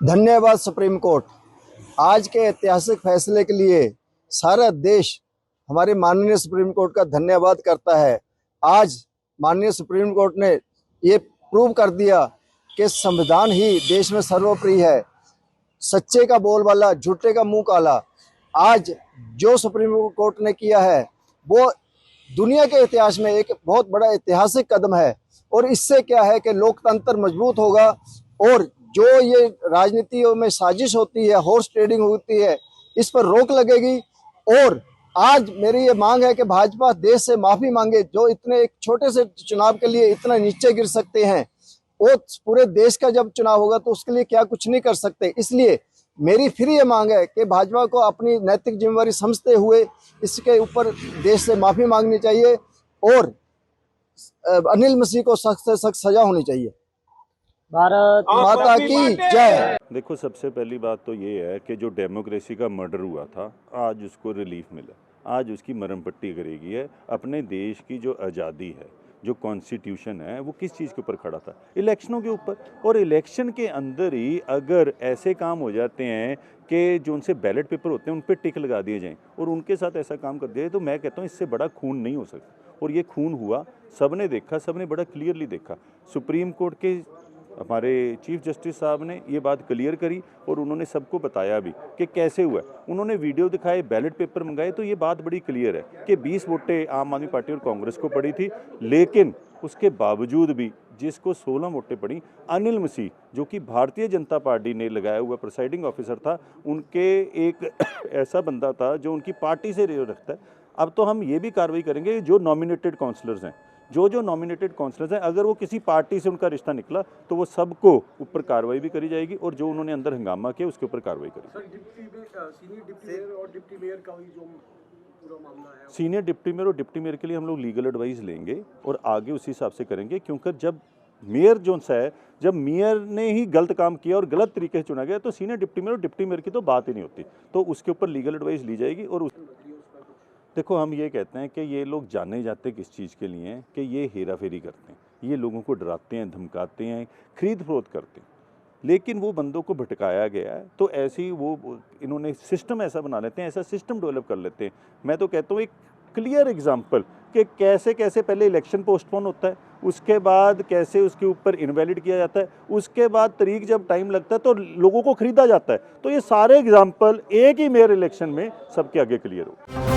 धन्यवाद supreme court. आज के ऐतिहासिक फैसले के लिए सारा देश हमारे माननीय सुप्रीम कोर्ट का धन्यवाद करता है। आज माननीय सुप्रीम कोर्ट ने ये प्रूव कर दिया कि संविधान ही देश में सर्वोपरि है। सच्चे का बोलबाला, झूठे का मुंह काला। आज जो सुप्रीम कोर्ट ने किया है वो दुनिया के इतिहास में एक बहुत बड़ा ऐतिहासिक कदम है। और इससे क्या है कि लोकतंत्र मजबूत होगा और जो ये राजनीतियों में साजिश होती है, हॉर्स ट्रेडिंग होती है, इस पर रोक लगेगी। और आज मेरी ये मांग है कि भाजपा देश से माफी मांगे। जो इतने एक छोटे से चुनाव के लिए इतना नीचे गिर सकते हैं, वो पूरे देश का जब चुनाव होगा तो उसके लिए क्या कुछ नहीं कर सकते। इसलिए मेरी फिर ये मांग है कि भाजपा को अपनी नैतिक जिम्मेवारी समझते हुए इसके ऊपर देश से माफी मांगनी चाहिए और अनिल मसीह को सख्त से सख्त सजा होनी चाहिए। भारत माता की जय। देखो, सबसे पहली बात तो ये है कि जो डेमोक्रेसी का मर्डर हुआ था, आज उसको रिलीफ मिला, आज उसकी मरहम पट्टी करेगी है। अपने देश की जो आज़ादी है, जो कॉन्स्टिट्यूशन है, वो किस चीज़ के ऊपर खड़ा था? इलेक्शनों के ऊपर। और इलेक्शन के अंदर ही अगर ऐसे काम हो जाते हैं कि जो उनसे बैलेट पेपर होते हैं उन पर टिक लगा दिए जाएं और उनके साथ ऐसा काम कर दिया जाए, तो मैं कहता हूँ इससे बड़ा खून नहीं हो सकता। और ये खून हुआ, सबने देखा, सबने बड़ा क्लियरली देखा। सुप्रीम कोर्ट के हमारे चीफ जस्टिस साहब ने ये बात क्लियर करी और उन्होंने सबको बताया भी कि कैसे हुआ। उन्होंने वीडियो दिखाए, बैलेट पेपर मंगाए, तो ये बात बड़ी क्लियर है कि 20 वोटें आम आदमी पार्टी और कांग्रेस को पड़ी थी। लेकिन उसके बावजूद भी जिसको 16 वोटें पड़ी, अनिल मसीह जो कि भारतीय जनता पार्टी ने लगाया हुआ प्रिसाइडिंग ऑफिसर था, उनके एक ऐसा बंदा था जो उनकी पार्टी से रखता है। अब तो हम ये भी कार्रवाई करेंगे, जो नॉमिनेटेड काउंसलर्स हैं, जो नॉमिनेटेड काउंसलर्स हैं, अगर वो किसी पार्टी से उनका रिश्ता निकला तो वो सबको ऊपर कार्रवाई भी करी जाएगी और जो उन्होंने अंदर हंगामा किया उसके ऊपर कार्रवाई करी। सीनियर डिप्टी मेयर और डिप्टी मेयर के लिए हम लोग लीगल एडवाइस लेंगे और आगे उसी हिसाब से करेंगे, क्योंकि जब मेयर जो है, जब मेयर ने ही गलत काम किया और गलत तरीके से चुना गया तो सीनियर डिप्टी मेयर और डिप्टी मेयर की तो बात ही नहीं होती। तो उसके ऊपर लीगल एडवाइस ली जाएगी। और देखो, हम ये कहते हैं कि ये लोग जाने जाते किस चीज़ के लिए हैं कि ये हेरा फेरी करते हैं, ये लोगों को डराते हैं, धमकाते हैं, खरीद फरोख्त करते हैं। लेकिन वो बंदों को भटकाया गया है, तो ऐसे ही वो इन्होंने सिस्टम ऐसा बना लेते हैं, ऐसा सिस्टम डेवलप कर लेते हैं। मैं तो कहता हूँ एक क्लियर एग्जाम्पल कि कैसे कैसे पहले इलेक्शन पोस्टपोन होता है, उसके बाद कैसे उसके ऊपर इनवैलिड किया जाता है, उसके बाद तारीख जब टाइम लगता है तो लोगों को खरीदा जाता है। तो ये सारे एग्जाम्पल एक ही मेयर इलेक्शन में सबके आगे क्लियर हो।